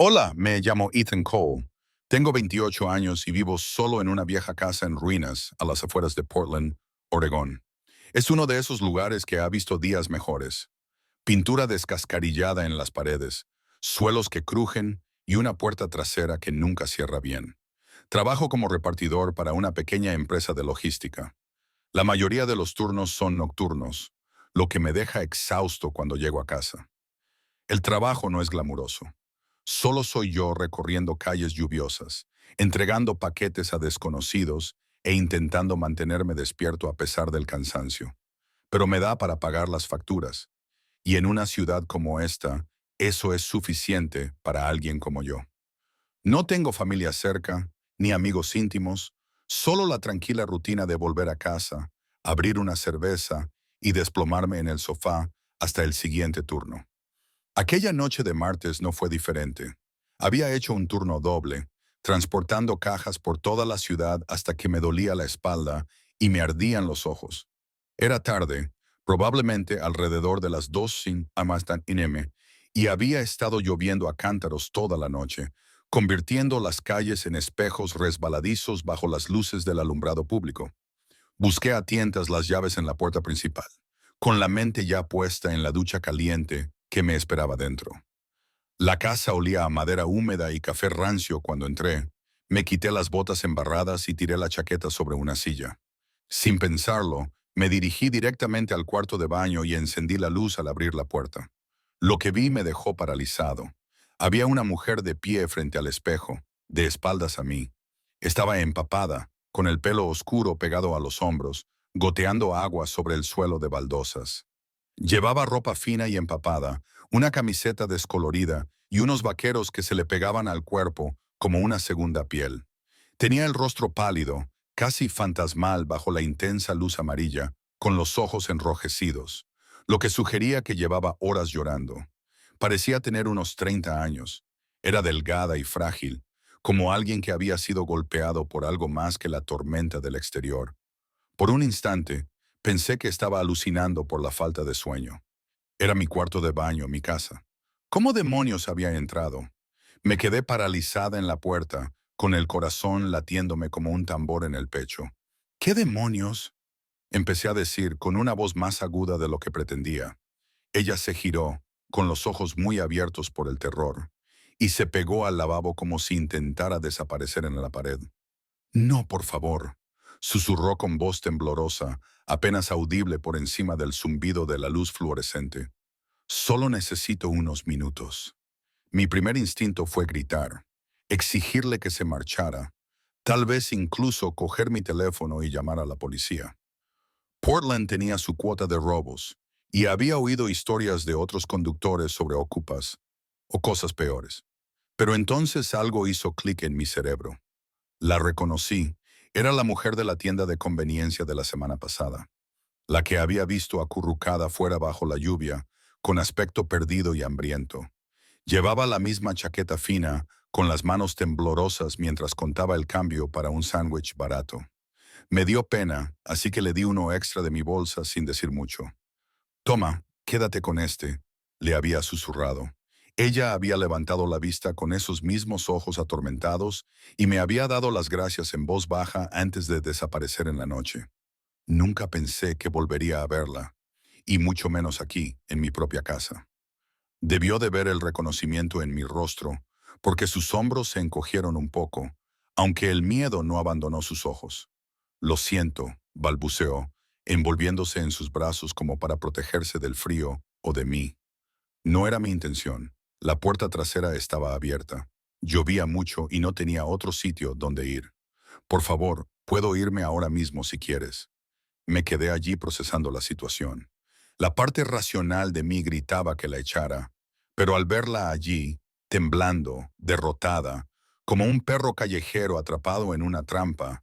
Hola, me llamo Ethan Cole. Tengo 28 años y vivo solo en una vieja casa en ruinas a las afueras de Portland, Oregón. Es uno de esos lugares que ha visto días mejores. Pintura descascarillada en las paredes, suelos que crujen y una puerta trasera que nunca cierra bien. Trabajo como repartidor para una pequeña empresa de logística. La mayoría de los turnos son nocturnos, lo que me deja exhausto cuando llego a casa. El trabajo no es glamuroso. Solo soy yo recorriendo calles lluviosas, entregando paquetes a desconocidos e intentando mantenerme despierto a pesar del cansancio. Pero me da para pagar las facturas. Y en una ciudad como esta, eso es suficiente para alguien como yo. No tengo familia cerca, ni amigos íntimos, solo la tranquila rutina de volver a casa, abrir una cerveza y desplomarme en el sofá hasta el siguiente turno. Aquella noche de martes no fue diferente. Había hecho un turno doble, transportando cajas por toda la ciudad hasta que me dolía la espalda y me ardían los ojos. Era tarde, probablemente alrededor de las 2 sin Amazon M, y había estado lloviendo a cántaros toda la noche, convirtiendo las calles en espejos resbaladizos bajo las luces del alumbrado público. Busqué a tientas las llaves en la puerta principal, con la mente ya puesta en la ducha caliente que me esperaba dentro. La casa olía a madera húmeda y café rancio cuando entré. Me quité las botas embarradas y tiré la chaqueta sobre una silla. Sin pensarlo, me dirigí directamente al cuarto de baño y encendí la luz al abrir la puerta. Lo que vi me dejó paralizado. Había una mujer de pie frente al espejo, de espaldas a mí. Estaba empapada, con el pelo oscuro pegado a los hombros, goteando agua sobre el suelo de baldosas. Llevaba ropa fina y empapada, una camiseta descolorida y unos vaqueros que se le pegaban al cuerpo como una segunda piel. Tenía el rostro pálido, casi fantasmal bajo la intensa luz amarilla, con los ojos enrojecidos, lo que sugería que llevaba horas llorando. Parecía tener unos 30 años. Era delgada y frágil, como alguien que había sido golpeado por algo más que la tormenta del exterior. Por un instante, pensé que estaba alucinando por la falta de sueño. Era mi cuarto de baño, mi casa. ¿Cómo demonios había entrado? Me quedé paralizada en la puerta, con el corazón latiéndome como un tambor en el pecho. ¿Qué demonios? Empecé a decir con una voz más aguda de lo que pretendía. Ella se giró, con los ojos muy abiertos por el terror, y se pegó al lavabo como si intentara desaparecer en la pared. No, por favor, susurró con voz temblorosa, apenas audible por encima del zumbido de la luz fluorescente. Solo necesito unos minutos. Mi primer instinto fue gritar, exigirle que se marchara, tal vez incluso coger mi teléfono y llamar a la policía. Portland tenía su cuota de robos, y había oído historias de otros conductores sobre ocupas, o cosas peores. Pero entonces algo hizo clic en mi cerebro. La reconocí. Era la mujer de la tienda de conveniencia de la semana pasada, la que había visto acurrucada fuera bajo la lluvia, con aspecto perdido y hambriento. Llevaba la misma chaqueta fina, con las manos temblorosas mientras contaba el cambio para un sándwich barato. Me dio pena, así que le di uno extra de mi bolsa sin decir mucho. Toma, quédate con este, le había susurrado. Ella había levantado la vista con esos mismos ojos atormentados y me había dado las gracias en voz baja antes de desaparecer en la noche. Nunca pensé que volvería a verla, y mucho menos aquí, en mi propia casa. Debió de ver el reconocimiento en mi rostro, porque sus hombros se encogieron un poco, aunque el miedo no abandonó sus ojos. Lo siento, balbuceó, envolviéndose en sus brazos como para protegerse del frío o de mí. No era mi intención. La puerta trasera estaba abierta. Llovía mucho y no tenía otro sitio donde ir. Por favor, puedo irme ahora mismo si quieres. Me quedé allí procesando la situación. La parte racional de mí gritaba que la echara, pero al verla allí, temblando, derrotada, como un perro callejero atrapado en una trampa,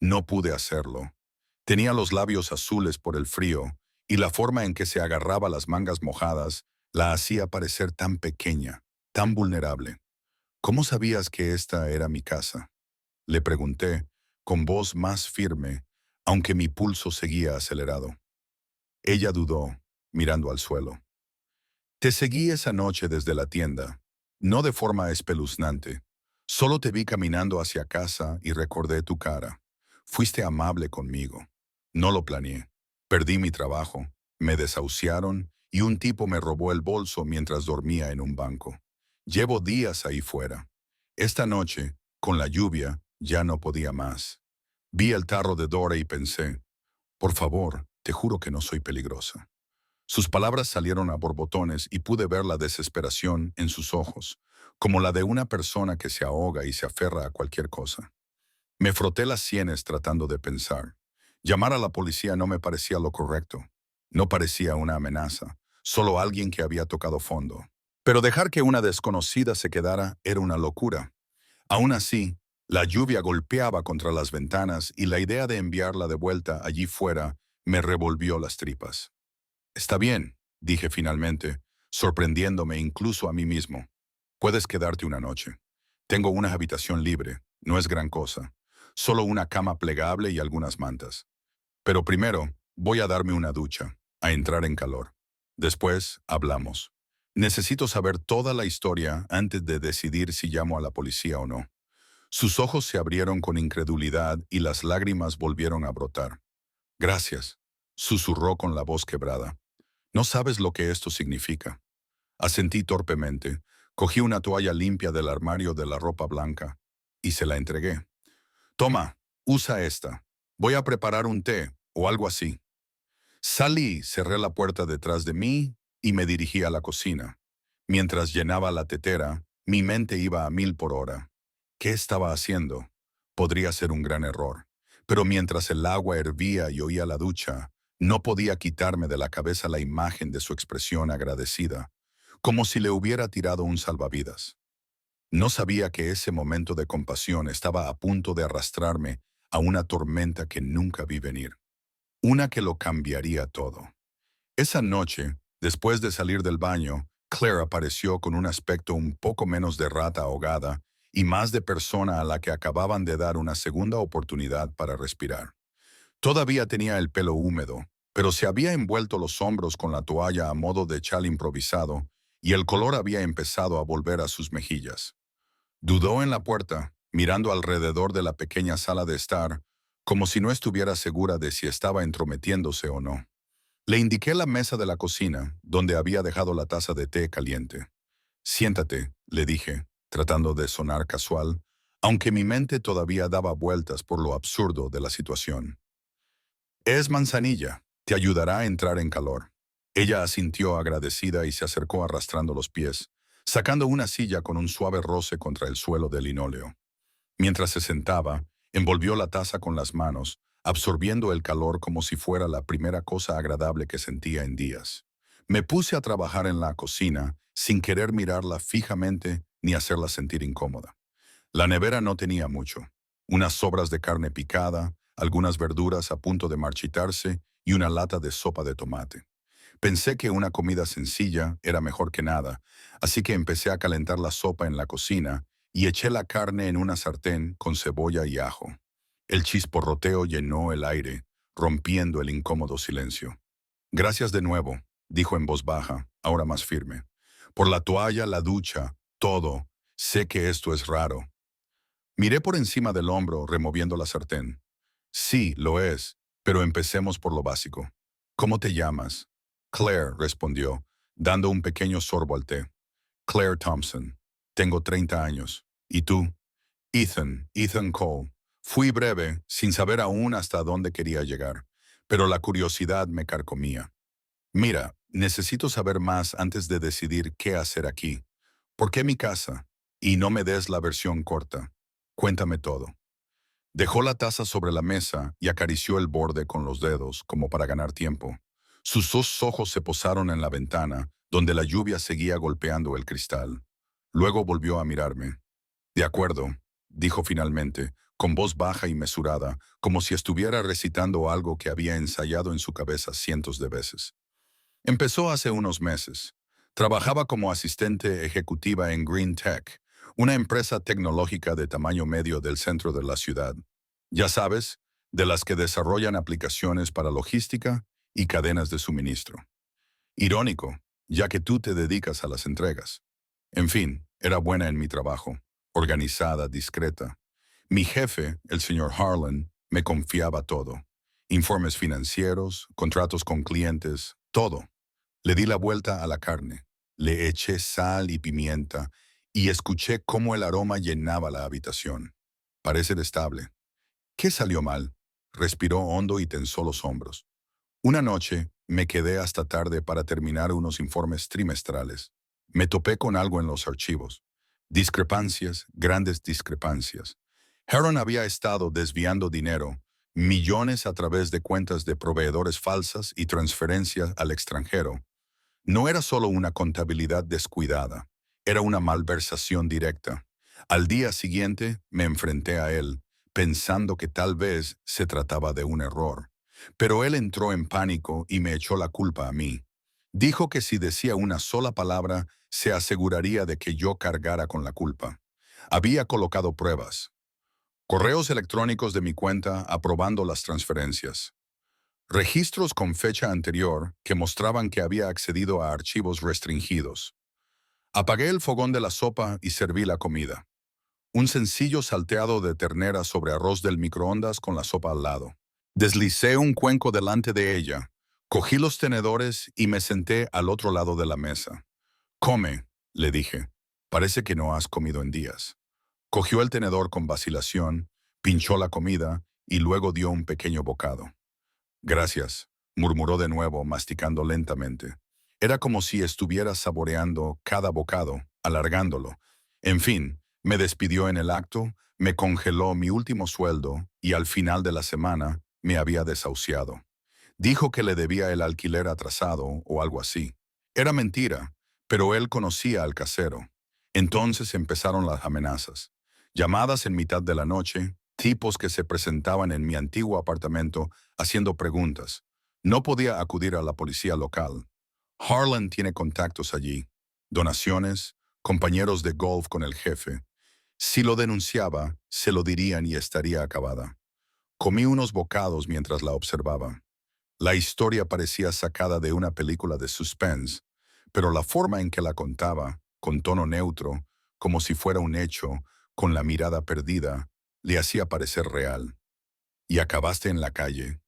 no pude hacerlo. Tenía los labios azules por el frío, y la forma en que se agarraba las mangas mojadas la hacía parecer tan pequeña, tan vulnerable. ¿Cómo sabías que esta era mi casa? Le pregunté, con voz más firme, aunque mi pulso seguía acelerado. Ella dudó, mirando al suelo. Te seguí esa noche desde la tienda. No de forma espeluznante. Solo te vi caminando hacia casa y recordé tu cara. Fuiste amable conmigo. No lo planeé. Perdí mi trabajo, me desahuciaron y un tipo me robó el bolso mientras dormía en un banco. Llevo días ahí fuera. Esta noche, con la lluvia, ya no podía más. Vi el tarro de Dora y pensé, por favor, te juro que no soy peligrosa. Sus palabras salieron a borbotones y pude ver la desesperación en sus ojos, como la de una persona que se ahoga y se aferra a cualquier cosa. Me froté las sienes tratando de pensar. Llamar a la policía no me parecía lo correcto. No parecía una amenaza, solo alguien que había tocado fondo. Pero dejar que una desconocida se quedara era una locura. Aún así, la lluvia golpeaba contra las ventanas y la idea de enviarla de vuelta allí fuera me revolvió las tripas. Está bien, dije finalmente, sorprendiéndome incluso a mí mismo. Puedes quedarte una noche. Tengo una habitación libre, no es gran cosa. Solo una cama plegable y algunas mantas. Pero primero, voy a darme una ducha, a entrar en calor. Después, hablamos. Necesito saber toda la historia antes de decidir si llamo a la policía o no. Sus ojos se abrieron con incredulidad y las lágrimas volvieron a brotar. Gracias, susurró con la voz quebrada. No sabes lo que esto significa. Asentí torpemente, cogí una toalla limpia del armario de la ropa blanca y se la entregué. Toma, usa esta. Voy a preparar un té o algo así. Salí, cerré la puerta detrás de mí y me dirigí a la cocina. Mientras llenaba la tetera, mi mente iba a 1000 por hora. ¿Qué estaba haciendo? Podría ser un gran error. Pero mientras el agua hervía y oía la ducha, no podía quitarme de la cabeza la imagen de su expresión agradecida, como si le hubiera tirado un salvavidas. No sabía que ese momento de compasión estaba a punto de arrastrarme a una tormenta que nunca vi venir. Una que lo cambiaría todo. Esa noche, después de salir del baño, Claire apareció con un aspecto un poco menos de rata ahogada y más de persona a la que acababan de dar una segunda oportunidad para respirar. Todavía tenía el pelo húmedo, pero se había envuelto los hombros con la toalla a modo de chal improvisado y el color había empezado a volver a sus mejillas. Dudó en la puerta, mirando alrededor de la pequeña sala de estar, como si no estuviera segura de si estaba entrometiéndose o no. Le indiqué la mesa de la cocina, donde había dejado la taza de té caliente. Siéntate, le dije, tratando de sonar casual, aunque mi mente todavía daba vueltas por lo absurdo de la situación. Es manzanilla, te ayudará a entrar en calor. Ella asintió agradecida y se acercó arrastrando los pies, sacando una silla con un suave roce contra el suelo de linóleo. Mientras se sentaba, envolvió la taza con las manos, absorbiendo el calor como si fuera la primera cosa agradable que sentía en días. Me puse a trabajar en la cocina, sin querer mirarla fijamente ni hacerla sentir incómoda. La nevera no tenía mucho. Unas sobras de carne picada, algunas verduras a punto de marchitarse y una lata de sopa de tomate. Pensé que una comida sencilla era mejor que nada, así que empecé a calentar la sopa en la cocina y eché la carne en una sartén con cebolla y ajo. El chisporroteo llenó el aire, rompiendo el incómodo silencio. Gracias de nuevo, dijo en voz baja, ahora más firme. Por la toalla, la ducha, todo. Sé que esto es raro. Miré por encima del hombro, removiendo la sartén. Sí, lo es, pero empecemos por lo básico. ¿Cómo te llamas? Claire, respondió, dando un pequeño sorbo al té. Claire Thompson. Tengo 30 años. ¿Y tú? Ethan Cole. Fui breve, sin saber aún hasta dónde quería llegar, pero la curiosidad me carcomía. Mira, necesito saber más antes de decidir qué hacer aquí. ¿Por qué mi casa? Y no me des la versión corta. Cuéntame todo. Dejó la taza sobre la mesa y acarició el borde con los dedos, como para ganar tiempo. Sus dos ojos se posaron en la ventana, donde la lluvia seguía golpeando el cristal. Luego volvió a mirarme. De acuerdo, dijo finalmente, con voz baja y mesurada, como si estuviera recitando algo que había ensayado en su cabeza cientos de veces. Empezó hace unos meses. Trabajaba como asistente ejecutiva en Green Tech, una empresa tecnológica de tamaño medio del centro de la ciudad. Ya sabes, de las que desarrollan aplicaciones para logística y cadenas de suministro. Irónico, ya que tú te dedicas a las entregas. En fin, Era buena en mi trabajo, organizada, discreta. Mi jefe, el señor Harlan, me confiaba todo. Informes financieros, contratos con clientes, todo. Le di la vuelta a la carne. Le eché sal y pimienta y escuché cómo el aroma llenaba la habitación. Parece estable. ¿Qué salió mal? Respiró hondo y tensó los hombros. Una noche me quedé hasta tarde para terminar unos informes trimestrales. Me topé con algo en los archivos. Discrepancias, grandes discrepancias. Heron había estado desviando dinero, millones a través de cuentas de proveedores falsas y transferencias al extranjero. No era solo una contabilidad descuidada, era una malversación directa. Al día siguiente me enfrenté a él, pensando que tal vez se trataba de un error. Pero él entró en pánico y me echó la culpa a mí. Dijo que si decía una sola palabra, se aseguraría de que yo cargara con la culpa. Había colocado pruebas. Correos electrónicos de mi cuenta aprobando las transferencias. Registros con fecha anterior que mostraban que había accedido a archivos restringidos. Apagué el fogón de la sopa y serví la comida. Un sencillo salteado de ternera sobre arroz del microondas con la sopa al lado. Deslicé un cuenco delante de ella, cogí los tenedores y me senté al otro lado de la mesa. Come, le dije. Parece que no has comido en días. Cogió el tenedor con vacilación, pinchó la comida y luego dio un pequeño bocado. Gracias, murmuró de nuevo, masticando lentamente. Era como si estuviera saboreando cada bocado, alargándolo. En fin, me despidió en el acto, me congeló mi último sueldo y al final de la semana me había desahuciado. Dijo que le debía el alquiler atrasado o algo así. Era mentira, pero él conocía al casero. Entonces empezaron las amenazas. Llamadas en mitad de la noche, tipos que se presentaban en mi antiguo apartamento haciendo preguntas. No podía acudir a la policía local. Harlan tiene contactos allí, donaciones, compañeros de golf con el jefe. Si lo denunciaba, se lo dirían y estaría acabada. Comí unos bocados mientras la observaba. La historia parecía sacada de una película de suspense, pero la forma en que la contaba, con tono neutro, como si fuera un hecho, con la mirada perdida, le hacía parecer real. ¿Y acabaste en la calle?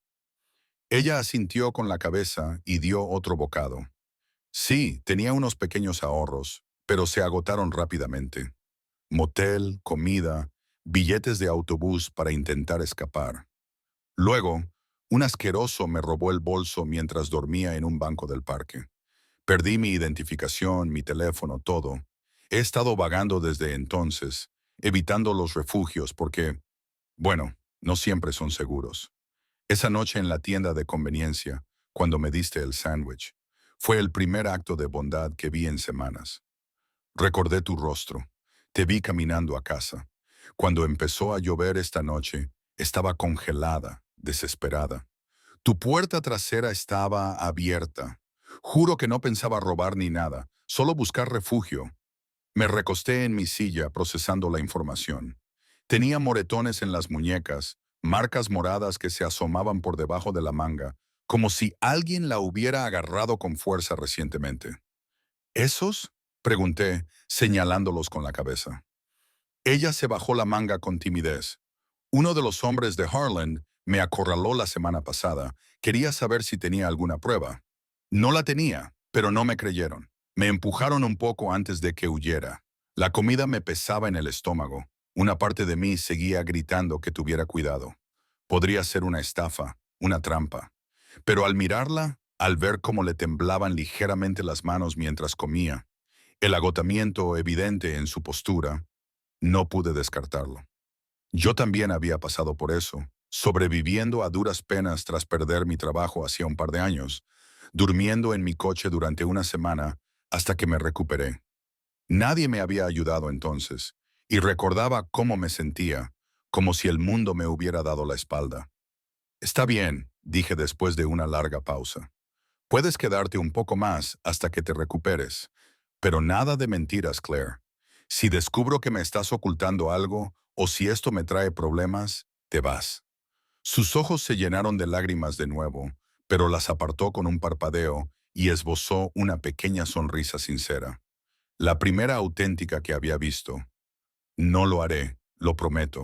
Ella asintió con la cabeza y dio otro bocado. Sí, tenía unos pequeños ahorros, pero se agotaron rápidamente. Motel, comida, billetes de autobús para intentar escapar. Luego, un asqueroso me robó el bolso mientras dormía en un banco del parque. Perdí mi identificación, mi teléfono, todo. He estado vagando desde entonces, evitando los refugios porque, bueno, no siempre son seguros. Esa noche en la tienda de conveniencia, cuando me diste el sándwich, fue el primer acto de bondad que vi en semanas. Recordé tu rostro. Te vi caminando a casa. Cuando empezó a llover esta noche, estaba congelada, desesperada. Tu puerta trasera estaba abierta. Juro que no pensaba robar ni nada, solo buscar refugio. Me recosté en mi silla procesando la información. Tenía moretones en las muñecas, marcas moradas que se asomaban por debajo de la manga, como si alguien la hubiera agarrado con fuerza recientemente. ¿Esos? Pregunté, señalándolos con la cabeza. Ella se bajó la manga con timidez. Uno de los hombres de Harlan me acorraló la semana pasada. Quería saber si tenía alguna prueba. No la tenía, pero no me creyeron. Me empujaron un poco antes de que huyera. La comida me pesaba en el estómago. Una parte de mí seguía gritando que tuviera cuidado. Podría ser una estafa, una trampa. Pero al mirarla, al ver cómo le temblaban ligeramente las manos mientras comía, el agotamiento evidente en su postura, no pude descartarlo. Yo también había pasado por eso, sobreviviendo a duras penas tras perder mi trabajo hacía un par de años, durmiendo en mi coche durante una semana hasta que me recuperé. Nadie me había ayudado entonces, y recordaba cómo me sentía, como si el mundo me hubiera dado la espalda. Está bien, dije después de una larga pausa. Puedes quedarte un poco más hasta que te recuperes, pero nada de mentiras, Claire. Si descubro que me estás ocultando algo o si esto me trae problemas, te vas. Sus ojos se llenaron de lágrimas de nuevo, pero las apartó con un parpadeo y esbozó una pequeña sonrisa sincera. La primera auténtica que había visto. No lo haré, lo prometo.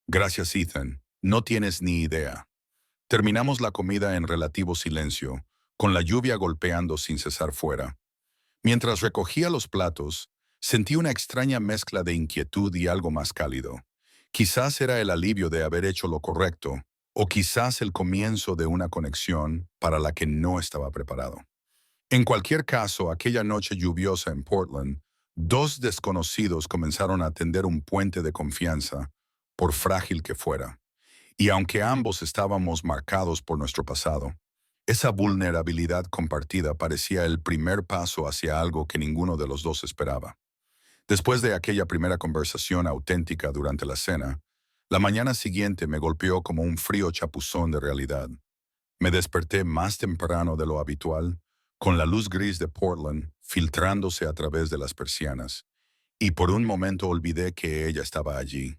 Gracias, Ethan. No tienes ni idea. Terminamos la comida en relativo silencio, con la lluvia golpeando sin cesar fuera. Mientras recogía los platos, sentí una extraña mezcla de inquietud y algo más cálido. Quizás era el alivio de haber hecho lo correcto, o quizás el comienzo de una conexión para la que no estaba preparado. En cualquier caso, aquella noche lluviosa en Portland, dos desconocidos comenzaron a tender un puente de confianza, por frágil que fuera. Y aunque ambos estábamos marcados por nuestro pasado, esa vulnerabilidad compartida parecía el primer paso hacia algo que ninguno de los dos esperaba. Después de aquella primera conversación auténtica durante la cena, la mañana siguiente me golpeó como un frío chapuzón de realidad. Me desperté más temprano de lo habitual, con la luz gris de Portland filtrándose a través de las persianas, y por un momento olvidé que ella estaba allí.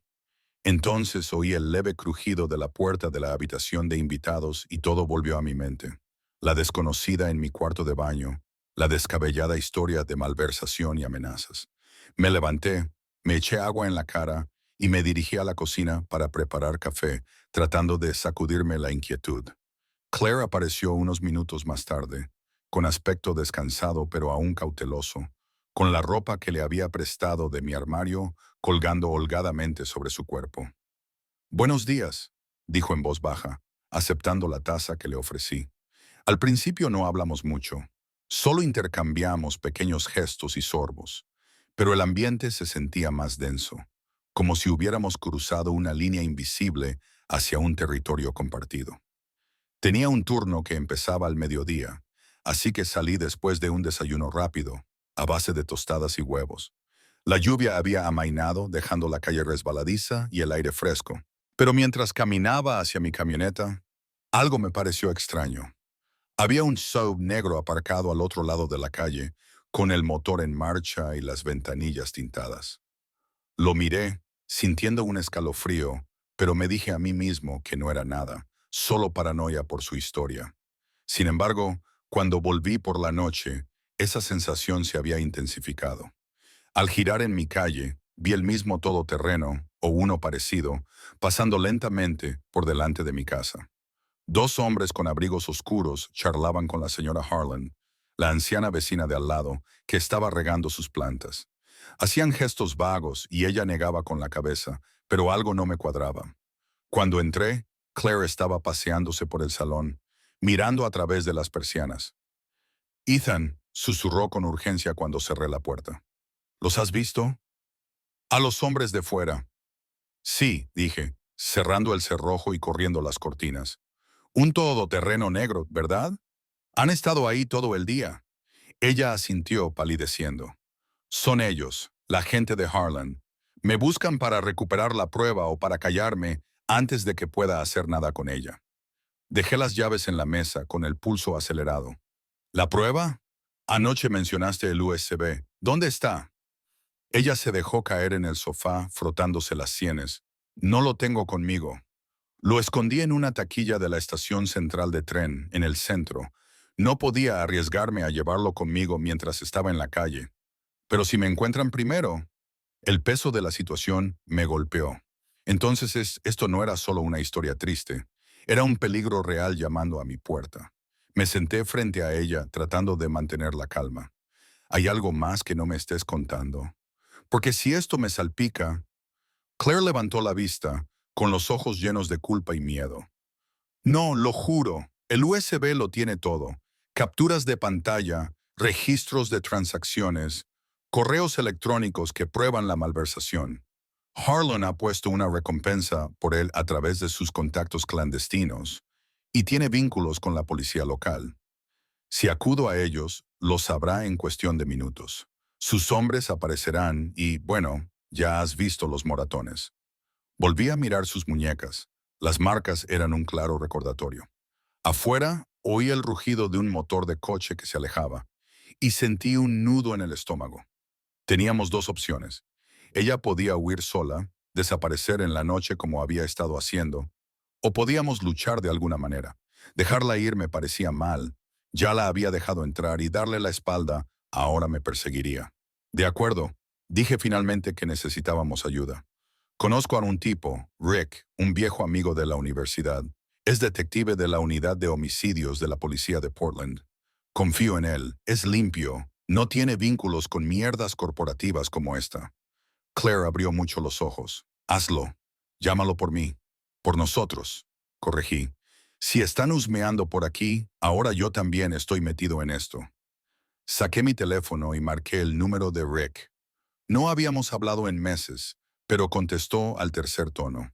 Entonces oí el leve crujido de la puerta de la habitación de invitados y todo volvió a mi mente. La desconocida en mi cuarto de baño, la descabellada historia de malversación y amenazas. Me levanté, me eché agua en la cara y me dirigí a la cocina para preparar café, tratando de sacudirme la inquietud. Claire apareció unos minutos más tarde, con aspecto descansado pero aún cauteloso, con la ropa que le había prestado de mi armario colgando holgadamente sobre su cuerpo. «Buenos días», dijo en voz baja, aceptando la taza que le ofrecí. Al principio no hablamos mucho, solo intercambiamos pequeños gestos y sorbos, pero el ambiente se sentía más denso, como si hubiéramos cruzado una línea invisible hacia un territorio compartido. Tenía un turno que empezaba al mediodía, así que salí después de un desayuno rápido, a base de tostadas y huevos. La lluvia había amainado, dejando la calle resbaladiza y el aire fresco. Pero mientras caminaba hacia mi camioneta, algo me pareció extraño. Había un SUV negro aparcado al otro lado de la calle, con el motor en marcha y las ventanillas tintadas. Lo miré, sintiendo un escalofrío, pero me dije a mí mismo que no era nada, solo paranoia por su historia. Sin embargo, cuando volví por la noche, esa sensación se había intensificado. Al girar en mi calle, vi el mismo todoterreno, o uno parecido, pasando lentamente por delante de mi casa. Dos hombres con abrigos oscuros charlaban con la señora Harlan, la anciana vecina de al lado, que estaba regando sus plantas. Hacían gestos vagos y ella negaba con la cabeza, pero algo no me cuadraba. Cuando entré, Claire estaba paseándose por el salón, mirando a través de las persianas. «Ethan», susurró con urgencia cuando cerré la puerta. «¿Los has visto?» «A los hombres de fuera». «Sí», dije, cerrando el cerrojo y corriendo las cortinas. «Un todoterreno negro, ¿verdad? Han estado ahí todo el día». Ella asintió palideciendo. «Son ellos, la gente de Harlan. Me buscan para recuperar la prueba o para callarme antes de que pueda hacer nada con ella». Dejé las llaves en la mesa con el pulso acelerado. «¿La prueba? Anoche mencionaste el USB. ¿Dónde está?» Ella se dejó caer en el sofá, frotándose las sienes. «No lo tengo conmigo. Lo escondí en una taquilla de la estación central de tren, en el centro. No podía arriesgarme a llevarlo conmigo mientras estaba en la calle. Pero si me encuentran primero». El peso de la situación me golpeó. Entonces esto no era solo una historia triste. Era un peligro real llamando a mi puerta. Me senté frente a ella, tratando de mantener la calma. «¿Hay algo más que no me estés contando? Porque si esto me salpica...» Claire levantó la vista, con los ojos llenos de culpa y miedo. «No, lo juro. El USB lo tiene todo. Capturas de pantalla, registros de transacciones, correos electrónicos que prueban la malversación. Harlan ha puesto una recompensa por él a través de sus contactos clandestinos y tiene vínculos con la policía local. Si acudo a ellos, lo sabrá en cuestión de minutos. Sus hombres aparecerán y, bueno, ya has visto los moratones». Volví a mirar sus muñecas. Las marcas eran un claro recordatorio. Afuera, oí el rugido de un motor de coche que se alejaba y sentí un nudo en el estómago. Teníamos dos opciones. Ella podía huir sola, desaparecer en la noche como había estado haciendo, o podíamos luchar de alguna manera. Dejarla ir me parecía mal. Ya la había dejado entrar y darle la espalda ahora me perseguiría. De acuerdo, dije finalmente que necesitábamos ayuda. Conozco a un tipo, Rick, un viejo amigo de la universidad. Es detective de la unidad de homicidios de la policía de Portland. Confío en él, es limpio, no tiene vínculos con mierdas corporativas como esta. Claire abrió mucho los ojos. Hazlo. Llámalo por mí. Por nosotros. Corregí. Si están husmeando por aquí, ahora yo también estoy metido en esto. Saqué mi teléfono y marqué el número de Rick. No habíamos hablado en meses, pero contestó al tercer tono.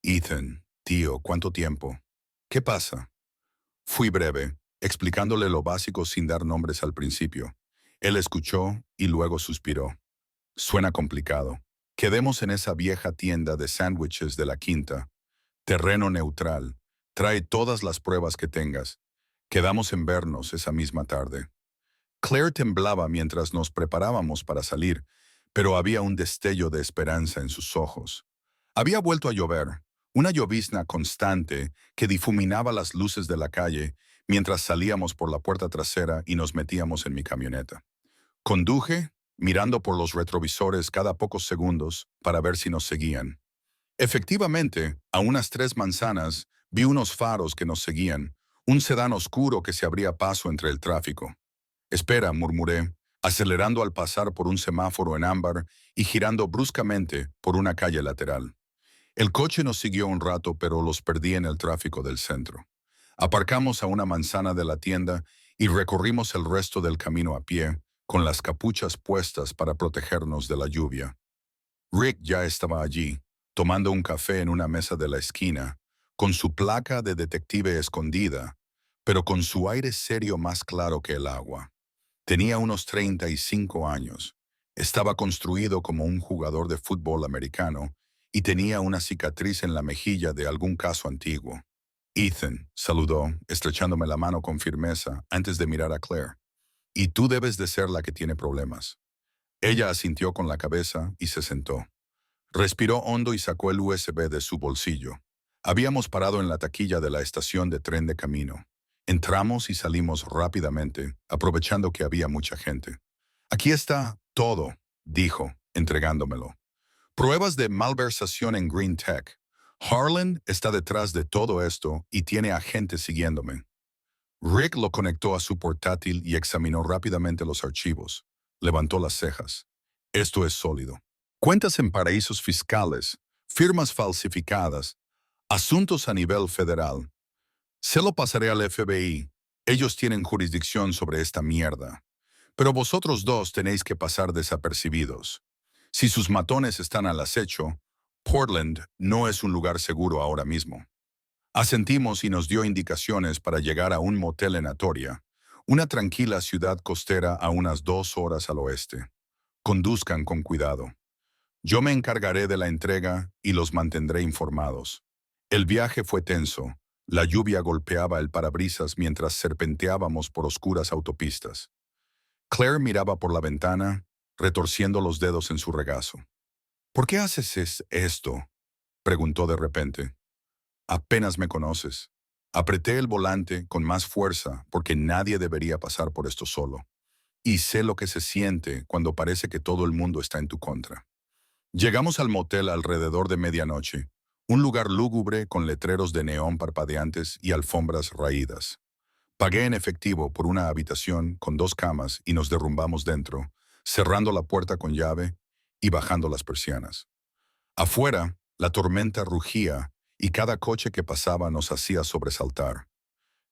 Ethan, tío, ¿cuánto tiempo? ¿Qué pasa? Fui breve, explicándole lo básico sin dar nombres al principio. Él escuchó y luego suspiró. Suena complicado. Quedemos en esa vieja tienda de sándwiches de la Quinta. Terreno neutral. Trae todas las pruebas que tengas. Quedamos en vernos esa misma tarde. Claire temblaba mientras nos preparábamos para salir, pero había un destello de esperanza en sus ojos. Había vuelto a llover, una llovizna constante que difuminaba las luces de la calle mientras salíamos por la puerta trasera y nos metíamos en mi camioneta. Conduje, mirando por los retrovisores cada pocos segundos para ver si nos seguían. Efectivamente, a unas 3 manzanas vi unos faros que nos seguían, un sedán oscuro que se abría paso entre el tráfico. Espera, murmuré, acelerando al pasar por un semáforo en ámbar y girando bruscamente por una calle lateral. El coche nos siguió un rato, pero los perdí en el tráfico del centro. Aparcamos a una manzana de la tienda y recorrimos el resto del camino a pie, con las capuchas puestas para protegernos de la lluvia. Rick ya estaba allí, tomando un café en una mesa de la esquina, con su placa de detective escondida, pero con su aire serio más claro que el agua. Tenía unos 35 años. Estaba construido como un jugador de fútbol americano y tenía una cicatriz en la mejilla de algún caso antiguo. Ethan, saludó, estrechándome la mano con firmeza antes de mirar a Claire. Y tú debes de ser la que tiene problemas. Ella asintió con la cabeza y se sentó. Respiró hondo y sacó el USB de su bolsillo. Habíamos parado en la taquilla de la estación de tren de camino. Entramos y salimos rápidamente, aprovechando que había mucha gente. Aquí está todo, dijo, entregándomelo. Pruebas de malversación en Green Tech. Harlan está detrás de todo esto y tiene a gente siguiéndome. Rick lo conectó a su portátil y examinó rápidamente los archivos. Levantó las cejas. Esto es sólido. Cuentas en paraísos fiscales, firmas falsificadas, asuntos a nivel federal. Se lo pasaré al FBI. Ellos tienen jurisdicción sobre esta mierda. Pero vosotros dos tenéis que pasar desapercibidos. Si sus matones están al acecho, Portland no es un lugar seguro ahora mismo. Asentimos y nos dio indicaciones para llegar a un motel en Atoria, una tranquila ciudad costera a unas 2 horas al oeste. Conduzcan con cuidado. Yo me encargaré de la entrega y los mantendré informados. El viaje fue tenso. La lluvia golpeaba el parabrisas mientras serpenteábamos por oscuras autopistas. Claire miraba por la ventana, retorciendo los dedos en su regazo. ¿Por qué haces esto? Preguntó de repente. Apenas me conoces. Apreté el volante con más fuerza porque nadie debería pasar por esto solo. Y sé lo que se siente cuando parece que todo el mundo está en tu contra. Llegamos al motel alrededor de medianoche, un lugar lúgubre con letreros de neón parpadeantes y alfombras raídas. Pagué en efectivo por una habitación con 2 camas y nos derrumbamos dentro, cerrando la puerta con llave y bajando las persianas. Afuera, la tormenta rugía y cada coche que pasaba nos hacía sobresaltar.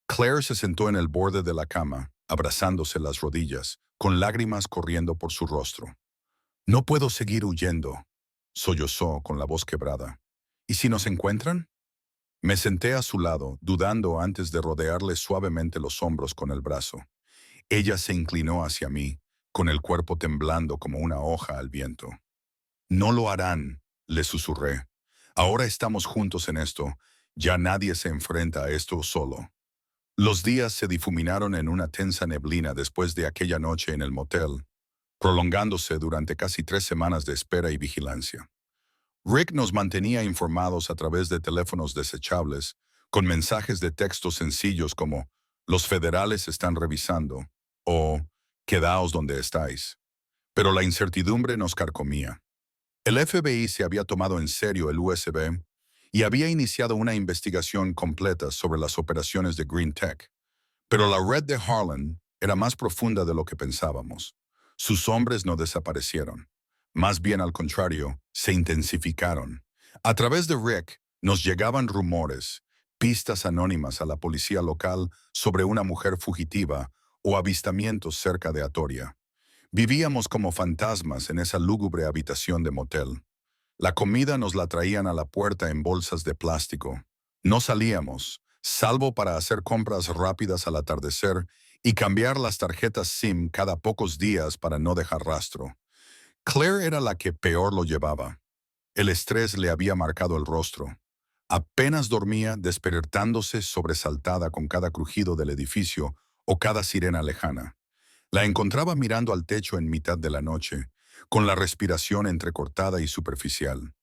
Claire se sentó en el borde de la cama, abrazándose las rodillas, con lágrimas corriendo por su rostro. No puedo seguir huyendo, sollozó con la voz quebrada. ¿Y si nos encuentran? Me senté a su lado, dudando antes de rodearle suavemente los hombros con el brazo. Ella se inclinó hacia mí, con el cuerpo temblando como una hoja al viento. No lo harán, le susurré. Ahora estamos juntos en esto. Ya nadie se enfrenta a esto solo. Los días se difuminaron en una tensa neblina después de aquella noche en el motel, prolongándose durante casi 3 semanas de espera y vigilancia. Rick nos mantenía informados a través de teléfonos desechables, con mensajes de texto sencillos como «Los federales están revisando» o «Quedaos donde estáis». Pero la incertidumbre nos carcomía. El FBI se había tomado en serio el USB y había iniciado una investigación completa sobre las operaciones de Green Tech. Pero la red de Harlan era más profunda de lo que pensábamos. Sus hombres no desaparecieron. Más bien al contrario, se intensificaron. A través de Rick nos llegaban rumores, pistas anónimas a la policía local sobre una mujer fugitiva o avistamientos cerca de Atoria. Vivíamos como fantasmas en esa lúgubre habitación de motel. La comida nos la traían a la puerta en bolsas de plástico. No salíamos, salvo para hacer compras rápidas al atardecer y cambiar las tarjetas SIM cada pocos días para no dejar rastro. Claire era la que peor lo llevaba. El estrés le había marcado el rostro. Apenas dormía, despertándose sobresaltada con cada crujido del edificio o cada sirena lejana. La encontraba mirando al techo en mitad de la noche, con la respiración entrecortada y superficial.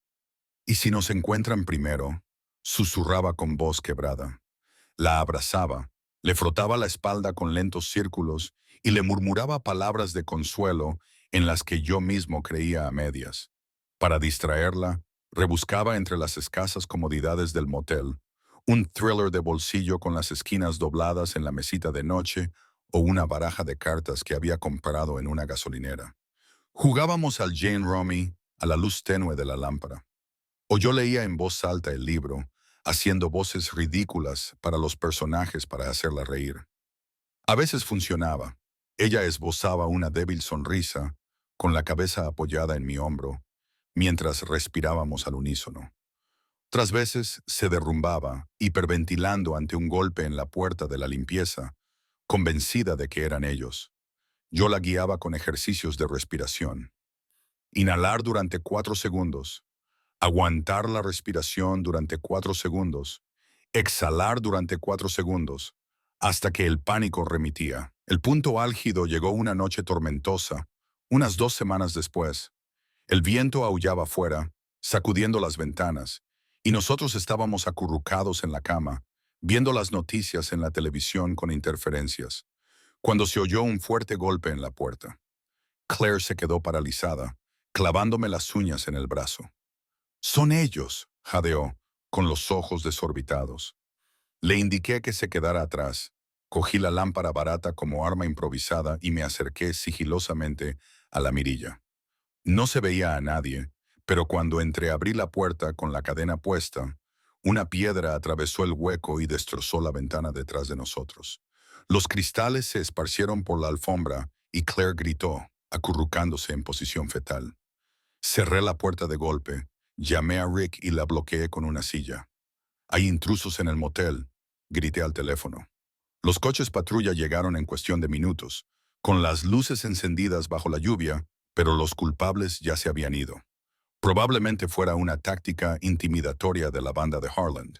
¿Y si nos encuentran primero? Susurraba con voz quebrada. La abrazaba, le frotaba la espalda con lentos círculos y le murmuraba palabras de consuelo en las que yo mismo creía a medias. Para distraerla, rebuscaba entre las escasas comodidades del motel, un thriller de bolsillo con las esquinas dobladas en la mesita de noche o una baraja de cartas que había comprado en una gasolinera. Jugábamos al Jane Rummy a la luz tenue de la lámpara. O yo leía en voz alta el libro, haciendo voces ridículas para los personajes para hacerla reír. A veces funcionaba. Ella esbozaba una débil sonrisa, con la cabeza apoyada en mi hombro, mientras respirábamos al unísono. Otras veces se derrumbaba, hiperventilando ante un golpe en la puerta de la limpieza, convencida de que eran ellos. Yo la guiaba con ejercicios de respiración. Inhalar durante 4 segundos, aguantar la respiración durante 4 segundos, exhalar durante 4 segundos, hasta que el pánico remitía. El punto álgido llegó una noche tormentosa, unas 2 semanas después. El viento aullaba afuera, sacudiendo las ventanas, y nosotros estábamos acurrucados en la cama, viendo las noticias en la televisión con interferencias, cuando se oyó un fuerte golpe en la puerta. Claire se quedó paralizada, clavándome las uñas en el brazo. «Son ellos», jadeó, con los ojos desorbitados. Le indiqué que se quedara atrás. Cogí la lámpara barata como arma improvisada y me acerqué sigilosamente a la mirilla. No se veía a nadie, pero cuando entreabrí la puerta con la cadena puesta, una piedra atravesó el hueco y destrozó la ventana detrás de nosotros. Los cristales se esparcieron por la alfombra y Claire gritó, acurrucándose en posición fetal. Cerré la puerta de golpe, llamé a Rick y la bloqueé con una silla. «Hay intrusos en el motel», grité al teléfono. Los coches patrulla llegaron en cuestión de minutos, con las luces encendidas bajo la lluvia, pero los culpables ya se habían ido. Probablemente fuera una táctica intimidatoria de la banda de Harland.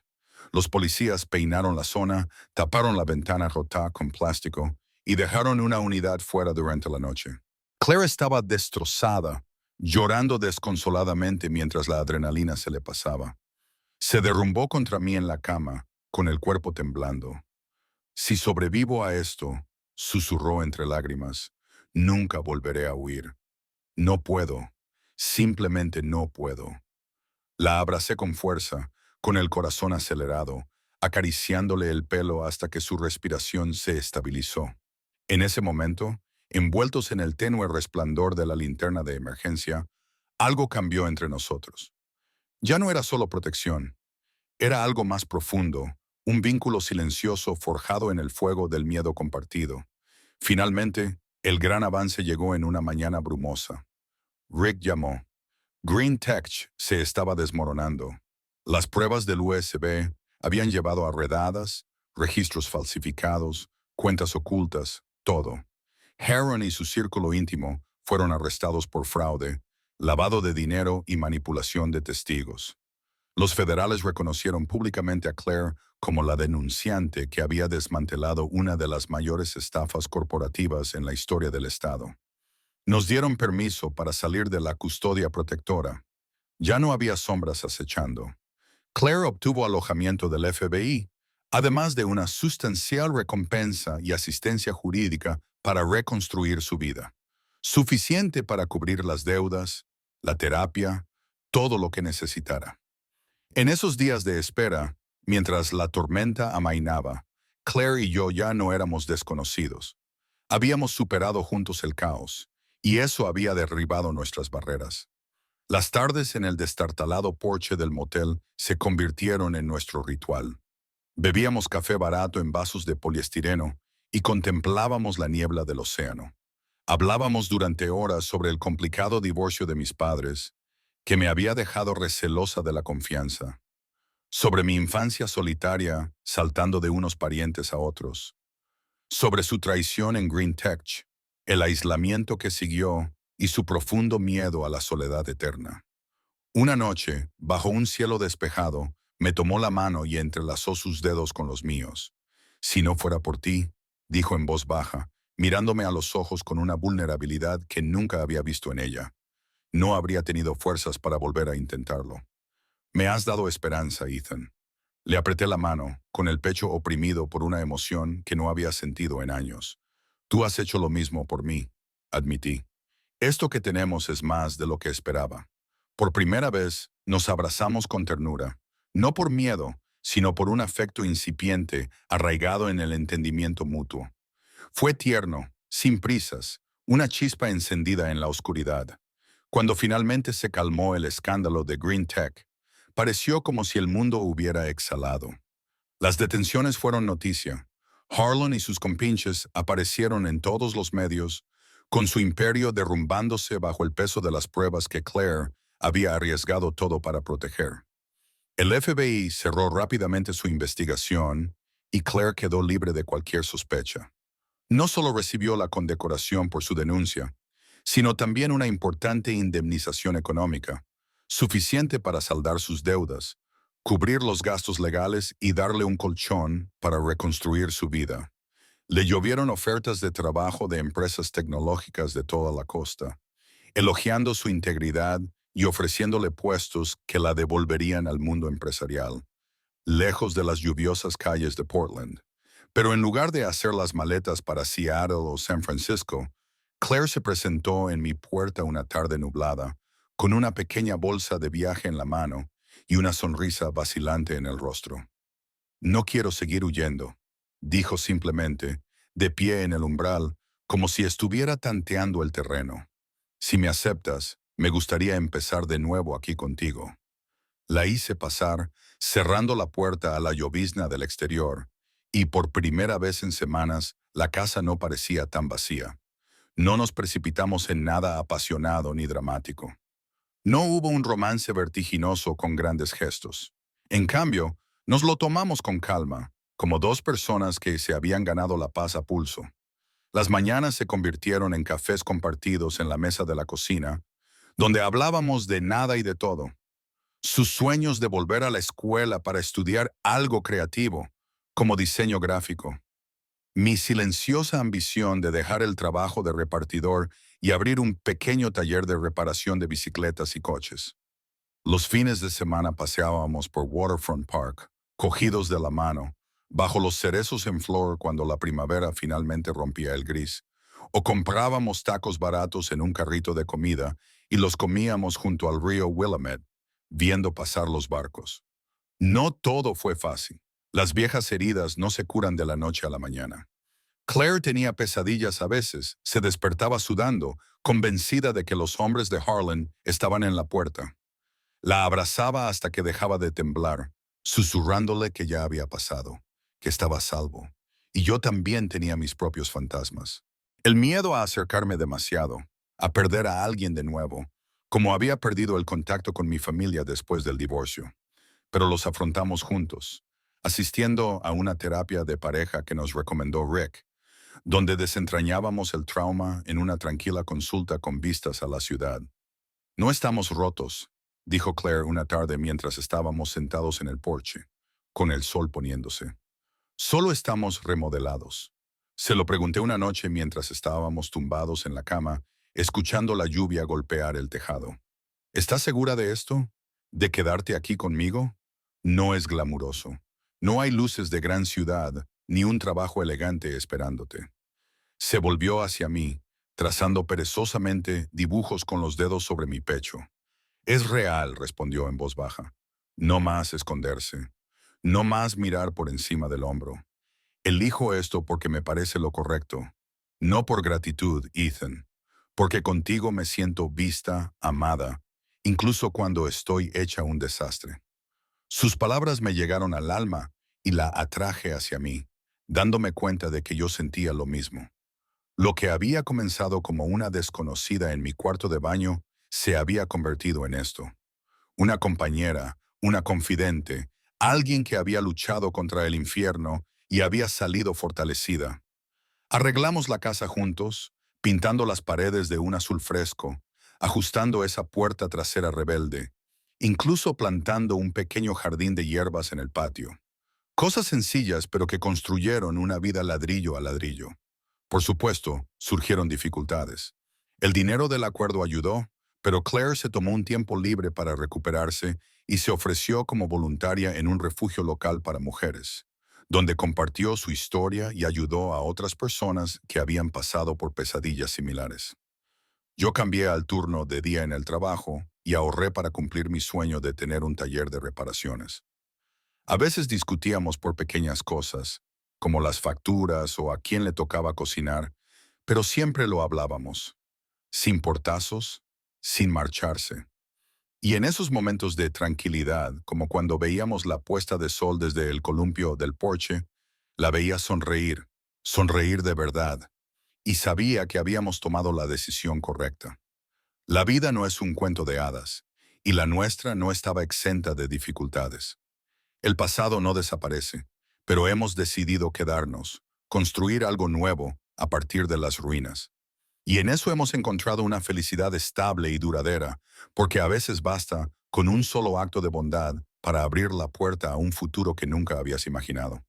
Los policías peinaron la zona, taparon la ventana rota con plástico y dejaron una unidad fuera durante la noche. Claire estaba destrozada, llorando desconsoladamente mientras la adrenalina se le pasaba. Se derrumbó contra mí en la cama, con el cuerpo temblando. «Si sobrevivo a esto», susurró entre lágrimas, «nunca volveré a huir. No puedo, simplemente no puedo». La abracé con fuerza, con el corazón acelerado, acariciándole el pelo hasta que su respiración se estabilizó. En ese momento, envueltos en el tenue resplandor de la linterna de emergencia, algo cambió entre nosotros. Ya no era solo protección, era algo más profundo, un vínculo silencioso forjado en el fuego del miedo compartido. Finalmente, el gran avance llegó en una mañana brumosa. Rick llamó. Green Tech se estaba desmoronando. Las pruebas del USB habían llevado a redadas, registros falsificados, cuentas ocultas, todo. Heron y su círculo íntimo fueron arrestados por fraude, lavado de dinero y manipulación de testigos. Los federales reconocieron públicamente a Claire como la denunciante que había desmantelado una de las mayores estafas corporativas en la historia del Estado. Nos dieron permiso para salir de la custodia protectora. Ya no había sombras acechando. Claire obtuvo alojamiento del FBI, además de una sustancial recompensa y asistencia jurídica para reconstruir su vida. suficiente para cubrir las deudas, la terapia, todo lo que necesitara. En esos días de espera, mientras la tormenta amainaba, Claire y yo ya no éramos desconocidos. Habíamos superado juntos el caos, y eso había derribado nuestras barreras. Las tardes en el destartalado porche del motel se convirtieron en nuestro ritual. Bebíamos café barato en vasos de poliestireno y contemplábamos la niebla del océano. Hablábamos durante horas sobre el complicado divorcio de mis padres, que me había dejado recelosa de la confianza, sobre mi infancia solitaria saltando de unos parientes a otros, sobre su traición en Green Tech, el aislamiento que siguió y su profundo miedo a la soledad eterna. Una noche, bajo un cielo despejado, me tomó la mano y entrelazó sus dedos con los míos. Si no fuera por ti, dijo en voz baja, mirándome a los ojos con una vulnerabilidad que nunca había visto en ella, no habría tenido fuerzas para volver a intentarlo. Me has dado esperanza, Ethan. Le apreté la mano, con el pecho oprimido por una emoción que no había sentido en años. Tú has hecho lo mismo por mí, admití. Esto que tenemos es más de lo que esperaba. Por primera vez, nos abrazamos con ternura, no por miedo, sino por un afecto incipiente arraigado en el entendimiento mutuo. Fue tierno, sin prisas, una chispa encendida en la oscuridad. Cuando finalmente se calmó el escándalo de Green Tech, pareció como si el mundo hubiera exhalado. Las detenciones fueron noticia. Harlan y sus compinches aparecieron en todos los medios, con su imperio derrumbándose bajo el peso de las pruebas que Claire había arriesgado todo para proteger. El FBI cerró rápidamente su investigación y Claire quedó libre de cualquier sospecha. No solo recibió la condecoración por su denuncia, sino también una importante indemnización económica, suficiente para saldar sus deudas, cubrir los gastos legales y darle un colchón para reconstruir su vida. Le llovieron ofertas de trabajo de empresas tecnológicas de toda la costa, elogiando su integridad y ofreciéndole puestos que la devolverían al mundo empresarial, lejos de las lluviosas calles de Portland. Pero en lugar de hacer las maletas para Seattle o San Francisco, Claire se presentó en mi puerta una tarde nublada, con una pequeña bolsa de viaje en la mano y una sonrisa vacilante en el rostro. No quiero seguir huyendo, dijo simplemente, de pie en el umbral, como si estuviera tanteando el terreno. Si me aceptas, me gustaría empezar de nuevo aquí contigo. La hice pasar, cerrando la puerta a la llovizna del exterior, y por primera vez en semanas la casa no parecía tan vacía. No nos precipitamos en nada apasionado ni dramático. No hubo un romance vertiginoso con grandes gestos. En cambio, nos lo tomamos con calma, como dos personas que se habían ganado la paz a pulso. Las mañanas se convirtieron en cafés compartidos en la mesa de la cocina, donde hablábamos de nada y de todo. Sus sueños de volver a la escuela para estudiar algo creativo, como diseño gráfico. Mi silenciosa ambición de dejar el trabajo de repartidor y abrir un pequeño taller de reparación de bicicletas y coches. Los fines de semana paseábamos por Waterfront Park, cogidos de la mano, bajo los cerezos en flor cuando la primavera finalmente rompía el gris, o comprábamos tacos baratos en un carrito de comida y los comíamos junto al río Willamette, viendo pasar los barcos. No todo fue fácil. Las viejas heridas no se curan de la noche a la mañana. Claire tenía pesadillas a veces, se despertaba sudando, convencida de que los hombres de Harlan estaban en la puerta. La abrazaba hasta que dejaba de temblar, susurrándole que ya había pasado, que estaba a salvo. Y yo también tenía mis propios fantasmas. El miedo a acercarme demasiado, a perder a alguien de nuevo, como había perdido el contacto con mi familia después del divorcio. Pero los afrontamos juntos, asistiendo a una terapia de pareja que nos recomendó Rick, donde desentrañábamos el trauma en una tranquila consulta con vistas a la ciudad. No estamos rotos, dijo Claire una tarde mientras estábamos sentados en el porche, con el sol poniéndose. Solo estamos remodelados. Se lo pregunté una noche mientras estábamos tumbados en la cama, escuchando la lluvia golpear el tejado. ¿Estás segura de esto? ¿De quedarte aquí conmigo? No es glamuroso. No hay luces de gran ciudad, ni un trabajo elegante esperándote. Se volvió hacia mí, trazando perezosamente dibujos con los dedos sobre mi pecho. Es real, respondió en voz baja. No más esconderse. No más mirar por encima del hombro. Elijo esto porque me parece lo correcto. No por gratitud, Ethan. Porque contigo me siento vista, amada, incluso cuando estoy hecha un desastre. Sus palabras me llegaron al alma y la atraje hacia mí, dándome cuenta de que yo sentía lo mismo. Lo que había comenzado como una desconocida en mi cuarto de baño se había convertido en esto. Una compañera, una confidente, alguien que había luchado contra el infierno y había salido fortalecida. Arreglamos la casa juntos, pintando las paredes de un azul fresco, ajustando esa puerta trasera rebelde, incluso plantando un pequeño jardín de hierbas en el patio. Cosas sencillas pero que construyeron una vida ladrillo a ladrillo. Por supuesto, surgieron dificultades. El dinero del acuerdo ayudó, pero Claire se tomó un tiempo libre para recuperarse y se ofreció como voluntaria en un refugio local para mujeres, donde compartió su historia y ayudó a otras personas que habían pasado por pesadillas similares. Yo cambié al turno de día en el trabajo y ahorré para cumplir mi sueño de tener un taller de reparaciones. A veces discutíamos por pequeñas cosas, como las facturas o a quién le tocaba cocinar, pero siempre lo hablábamos, sin portazos, sin marcharse. Y en esos momentos de tranquilidad, como cuando veíamos la puesta de sol desde el columpio del porche, la veía sonreír, sonreír de verdad, y sabía que habíamos tomado la decisión correcta. La vida no es un cuento de hadas, y la nuestra no estaba exenta de dificultades. El pasado no desaparece, pero hemos decidido quedarnos, construir algo nuevo a partir de las ruinas. Y en eso hemos encontrado una felicidad estable y duradera, porque a veces basta con un solo acto de bondad para abrir la puerta a un futuro que nunca habías imaginado.